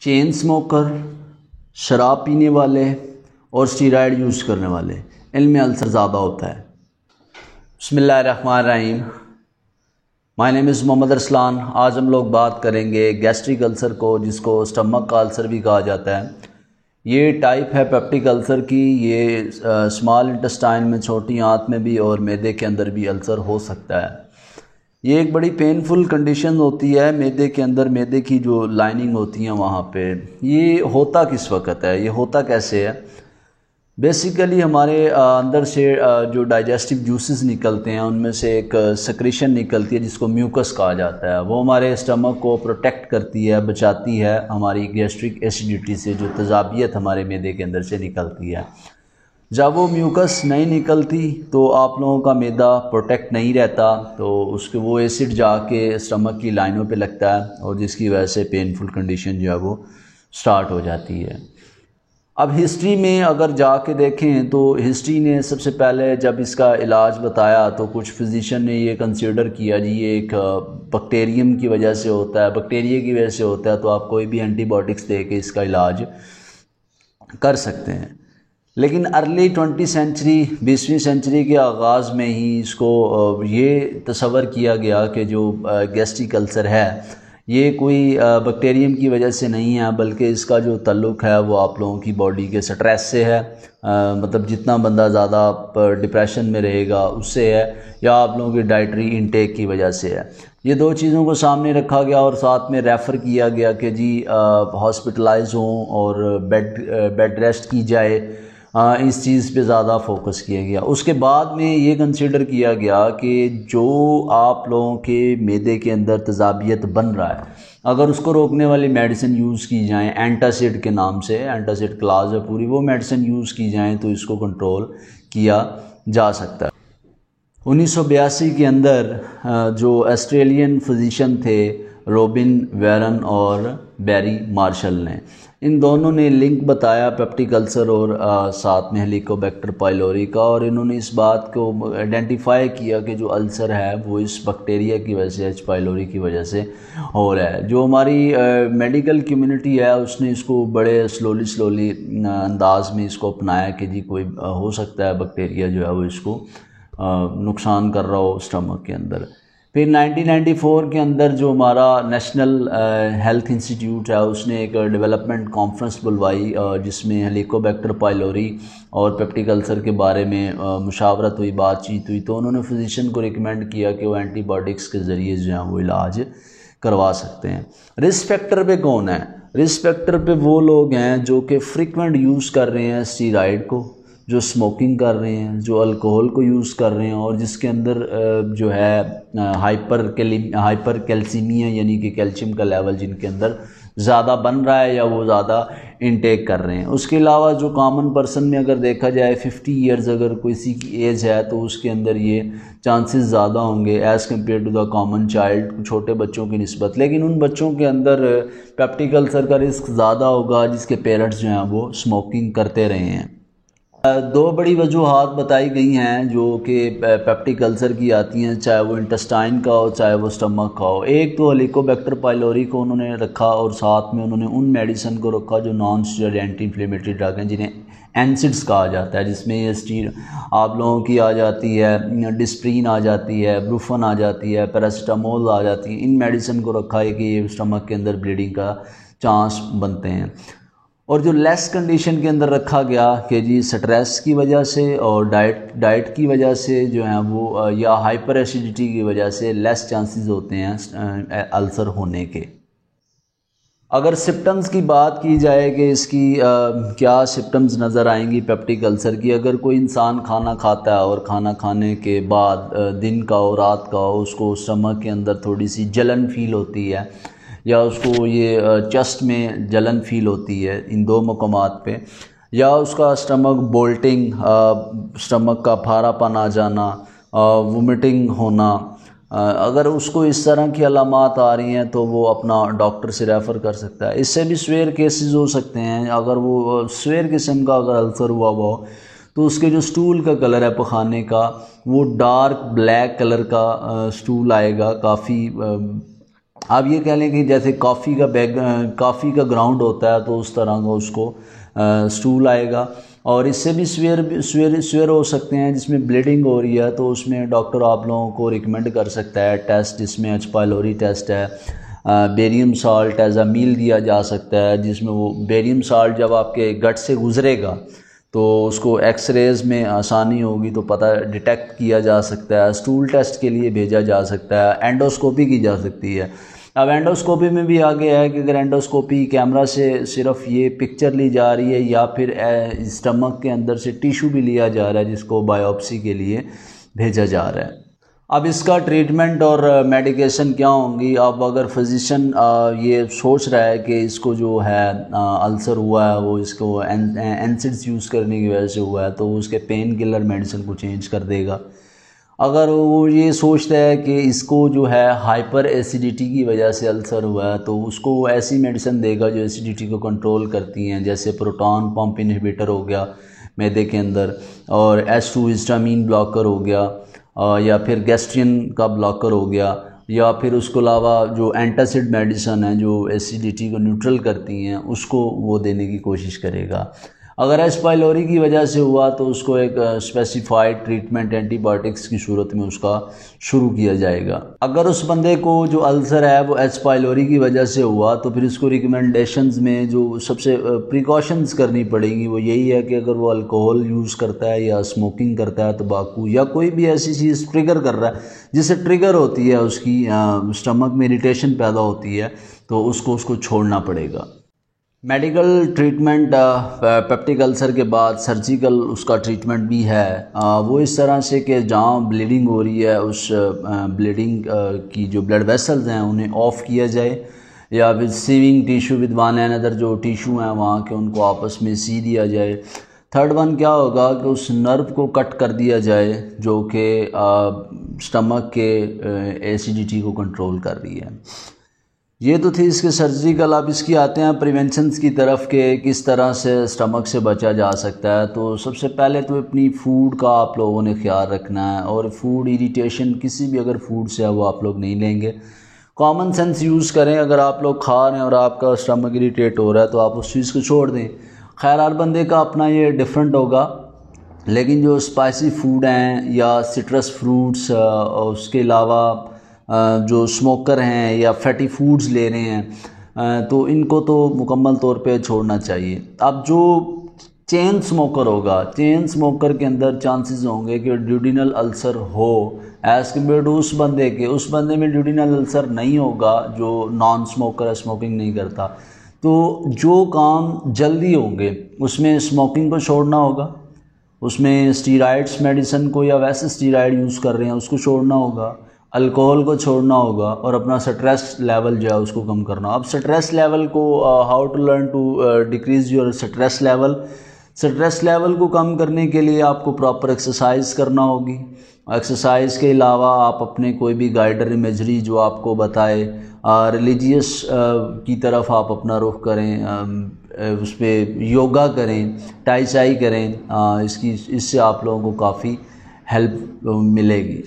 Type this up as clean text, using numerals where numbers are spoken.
Chain smoker, शराब पीने वाले और स्टीरॉयड यूज़ करने वाले, इनमें अल्सर ज़्यादा होता है। बिस्मिल्लाहिर्रहमानिर्रहीम। My name is Mohammad Arsalan. आज हम लोग बात करेंगे गैस्ट्रिक अल्सर को, जिसको स्टमक का अल्सर भी कहा जाता है। ये टाइप है पेप्टिक अल्सर की। ये स्मॉल इंटेस्टाइन में, छोटी आंत में भी और मैदे के अंदर भी अल्सर हो सकता है। ये एक बड़ी पेनफुल कंडीशन होती है मैदे के अंदर, मैदे की जो लाइनिंग होती है वहाँ पे। ये होता किस वक्त है, ये होता कैसे है? बेसिकली हमारे अंदर से जो डाइजेस्टिव जूसेस निकलते हैं उनमें से एक सेक्रेशन निकलती है जिसको म्यूकस कहा जाता है। वो हमारे स्टमक को प्रोटेक्ट करती है, बचाती है हमारी गैस्ट्रिक एसिडिटी से, जो तेज़ाबियत हमारे मैदे के अंदर से निकलती है। जब वो म्यूकस नहीं निकलती तो आप लोगों का मैदा प्रोटेक्ट नहीं रहता, तो उसके वो एसिड जाके स्टमक की लाइनों पे लगता है और जिसकी वजह से पेनफुल कंडीशन जो है वो स्टार्ट हो जाती है। अब हिस्ट्री में अगर जाके देखें तो हिस्ट्री ने सबसे पहले जब इसका इलाज बताया तो कुछ फिजिशियन ने ये कंसीडर किया जी ये एक बैक्टीरियम की वजह से होता है, बैक्टीरिया की वजह से होता है, तो आप कोई भी एंटीबायोटिक्स दे के इसका इलाज कर सकते हैं। लेकिन अर्ली 20वीं सेंचुरी, 20वीं सेंचुरी के आगाज़ में ही इसको ये तसव्वुर किया गया कि जो गैस्ट्रिक अल्सर है ये कोई बैक्टीरियम की वजह से नहीं है, बल्कि इसका जो ताल्लुक़ है वो आप लोगों की बॉडी के स्ट्रेस से है। मतलब जितना बंदा ज़्यादा डिप्रेशन में रहेगा उससे है, या आप लोगों की डाइटरी इनटेक की वजह से है। ये दो चीज़ों को सामने रखा गया और साथ में रेफ़र किया गया कि जी हॉस्पिटलाइज हों और बेड रेस्ट की जाए। इस चीज़ पे ज़्यादा फोकस किया गया। उसके बाद में ये कंसीडर किया गया कि जो आप लोगों के मैदे के अंदर तेज़ाबियत बन रहा है, अगर उसको रोकने वाली मेडिसिन यूज़ की जाए, एंटासिड के नाम से, एंटासिड क्लास है पूरी, वो मेडिसिन यूज़ की जाए तो इसको कंट्रोल किया जा सकता है। 1982 के अंदर जो ऑस्ट्रेलियन फिजिशियन थे रॉबिन वैरन और बैरी मार्शल ने, इन दोनों ने लिंक बताया पेप्टिक अल्सर और साथ में हेलिकोबैक्टर पाइलोरी का, और इन्होंने इस बात को आइडेंटिफाई किया कि जो अल्सर है वो इस बैक्टीरिया की वजह से, एच पाइलोरी की वजह से हो रहा है। जो हमारी मेडिकल कम्युनिटी है उसने इसको बड़े स्लोली अंदाज में इसको अपनाया कि जी कोई हो सकता है बैक्टीरिया जो है वो इसको नुकसान कर रहा हो स्टमक के अंदर। फिर 1994 के अंदर जो हमारा नेशनल हेल्थ इंस्टीट्यूट है उसने एक डेवलपमेंट कॉन्फ्रेंस बुलवाई जिसमें हेलिकोबैक्टर पाइलोरी और पेप्टिक अल्सर के बारे में मुशावरत हुई, बातचीत हुई। तो उन्होंने फिजिशियन को रिकमेंड किया कि वो एंटीबायोटिक्स के ज़रिए जो है वो इलाज करवा सकते हैं। रिस्क फैक्टर पे कौन है? रिस्क फैक्टर पे वो लोग हैं जो कि फ्रीक्वेंट यूज़ कर रहे हैं स्टीरॉयड को, जो स्मोकिंग कर रहे हैं, जो अल्कोहल को यूज़ कर रहे हैं, और जिसके अंदर जो है हाइपर कैल्सीमिया यानी कि कैल्शियम का लेवल जिनके अंदर ज़्यादा बन रहा है या वो ज़्यादा इनटेक कर रहे हैं। उसके अलावा जो कॉमन पर्सन में अगर देखा जाए 50 इयर्स अगर किसी की एज है तो उसके अंदर ये चांसेस ज़्यादा होंगे as compare to the common child, छोटे बच्चों की निस्बत। लेकिन उन बच्चों के अंदर पेप्टिक अल्सर का रिस्क ज़्यादा होगा जिसके पेरेंट्स जो हैं वो स्मोकिंग करते रहे हैं। दो बड़ी वजूहात बताई गई हैं जो कि पेप्टिक अल्सर की आती हैं, चाहे वो इंटेस्टाइन का हो चाहे वो स्टमक का हो। एक तो हेलिकोबैक्टर पाइलोरी को उन्होंने रखा और साथ में उन्होंने उन मेडिसिन को रखा जो non steroid anti inflammatory drug हैं जिन्हें एनसिड्स कहा जाता है, जिसमें ये स्टीर आप लोगों की आ जाती है, डिस्प्रीन आ जाती है, ब्रूफन आ जाती है, पैरासीटामोल आ जाती है। इन मेडिसिन को रखा है कि ये स्टमक के अंदर ब्लीडिंग का चांस बनते हैं। और जो लेस कंडीशन के अंदर रखा गया कि जी स्ट्रेस की वजह से और डाइट की वजह से जो है वो या हाइपर एसिडिटी की वजह से लेस चांसेस होते हैं अल्सर होने के। अगर सिम्टम्स की बात की जाए कि इसकी क्या सिम्टम्स नज़र आएंगी पेप्टिक अल्सर की, अगर कोई इंसान खाना खाता है और खाना खाने के बाद दिन का और रात का उसको स्टमक के अंदर थोड़ी सी जलन फील होती है या उसको ये चेस्ट में जलन फील होती है इन दो मकामात पे, या उसका स्टमक बोल्टिंग, स्टमक का भारापन आ जाना, वोमिटिंग होना, अगर उसको इस तरह की अलामात आ रही हैं तो वो अपना डॉक्टर से रेफ़र कर सकता है। इससे भी स्वेयर केसेस हो सकते हैं। अगर वो स्वेयर किस्म का अगर अल्सर हुआ हो तो उसके जो स्टूल का कलर है पखाने का वो डार्क ब्लैक कलर का स्टूल आएगा, काफ़ी आप ये कह लें कि जैसे कॉफ़ी का ग्राउंड होता है तो उस तरह का उसको स्टूल आएगा। और इससे भी स्वेयर हो सकते हैं जिसमें ब्लीडिंग हो रही है, तो उसमें डॉक्टर आप लोगों को रिकमेंड कर सकता है टेस्ट, जिसमें एच पाइलोरी टेस्ट है, बेरियम साल्ट एज अ मील दिया जा सकता है, जिसमें वो बेरियम साल्ट जब आपके गट से गुजरेगा तो उसको एक्सरेज में आसानी होगी तो पता डिटेक्ट किया जा सकता है। स्टूल टेस्ट के लिए भेजा जा सकता है, एंडोस्कोपी की जा सकती है। अब एंडोस्कोपी में भी आगे है कि अगर एंडोस्कोपी कैमरा से सिर्फ ये पिक्चर ली जा रही है या फिर स्टमक के अंदर से टिश्यू भी लिया जा रहा है जिसको बायोप्सी के लिए भेजा जा रहा है। अब इसका ट्रीटमेंट और मेडिकेशन क्या होंगी। अब अगर फिजिशियन ये सोच रहा है कि इसको जो है अल्सर हुआ है वो इसको एनसिड्स यूज़ करने की वजह से हुआ है, तो उसके पेन किलर मेडिसिन को चेंज कर देगा। अगर वो ये सोचता है कि इसको जो है हाइपर एसिडिटी की वजह से अल्सर हुआ है, तो उसको ऐसी मेडिसिन देगा जो एसिडिटी को कंट्रोल करती हैं, जैसे प्रोटॉन पंप इनहिबिटर हो गया मैदे के अंदर, और H2 हिस्टामीन ब्लॉकर हो गया, या फिर गैस्ट्रिन का ब्लॉकर हो गया, या फिर उसके अलावा जो एंटासिड मेडिसिन है जो एसिडिटी को न्यूट्रल करती हैं उसको वो देने की कोशिश करेगा। अगर एच पाइलोरी की वजह से हुआ तो उसको एक स्पेसिफाइड ट्रीटमेंट एंटीबायोटिक्स की सूरत में उसका शुरू किया जाएगा। अगर उस बंदे को जो अल्सर है वो एच पाइलोरी की वजह से हुआ तो फिर उसको रिकमेंडेशंस में जो सबसे प्रिकॉशंस करनी पड़ेगी वो यही है कि अगर वो अल्कोहल यूज़ करता है या स्मोकिंग करता है, तंबाकू या कोई भी ऐसी चीज़ ट्रिगर कर रहा है जिससे ट्रिगर होती है उसकी स्टमक में इरिटेशन पैदा होती है, तो उसको छोड़ना पड़ेगा। मेडिकल ट्रीटमेंट पेप्टिक अल्सर के बाद सर्जिकल उसका ट्रीटमेंट भी है। वो इस तरह से कि जहाँ ब्लीडिंग हो रही है उस ब्लीडिंग की जो ब्लड वेसल्स हैं उन्हें ऑफ किया जाए, या with sewing tissue with one another, जो टिश्यू हैं वहाँ के उनको आपस में सी दिया जाए। थर्ड वन क्या होगा कि उस नर्व को कट कर दिया जाए जो कि स्टमक के एसिडिटी को कंट्रोल कर रही है। ये तो थी इसके सर्जिकल। अब इसकी आते हैं प्रिवेंशंस की तरफ के किस तरह से स्टमक से बचा जा सकता है। तो सबसे पहले तो अपनी फूड का आप लोगों ने ख्याल रखना है, और फूड इरिटेशन किसी भी अगर फूड से है वो आप लोग नहीं लेंगे। कॉमन सेंस यूज़ करें, अगर आप लोग खा रहे हैं और आपका स्टमक इरिटेट हो रहा है तो आप उस चीज़ को छोड़ दें। खैर हर बंदे का अपना ये डिफरेंट होगा, लेकिन जो स्पाइसी फूड हैं या सिट्रस फ्रूट्स, उसके अलावा जो स्मोकर हैं या फैटी फूड्स ले रहे हैं, तो इनको तो मुकम्मल तौर पे छोड़ना चाहिए। अब जो चेन स्मोकर होगा, चेन स्मोकर के अंदर चांसेस होंगे कि ड्यूडिनल अल्सर हो एज़ कम्पेयर टू उस बंदे में ड्यूडिनल अल्सर नहीं होगा जो नॉन स्मोकर है, स्मोकिंग नहीं करता। तो जो काम जल्दी होंगे उसमें स्मोकिंग को छोड़ना होगा, उसमें स्टीरॉइड्स मेडिसिन को या वैसे स्टीरॉइड यूज़ कर रहे हैं उसको छोड़ना होगा, अल्कोहल को छोड़ना होगा, और अपना स्ट्रेस लेवल जो है उसको कम करना। अब स्ट्रेस लेवल को how to learn to decrease your stress level. Stress level को कम करने के लिए आपको प्रॉपर एक्सरसाइज करना होगी। एक्सरसाइज के अलावा आप अपने कोई भी गाइडर इमेजरी जो आपको बताए, रिलीजियस की तरफ आप अपना रुख करें, उस पर योगा करें, टाई चाई करें, इससे आप लोगों को काफ़ी हेल्प मिलेगी।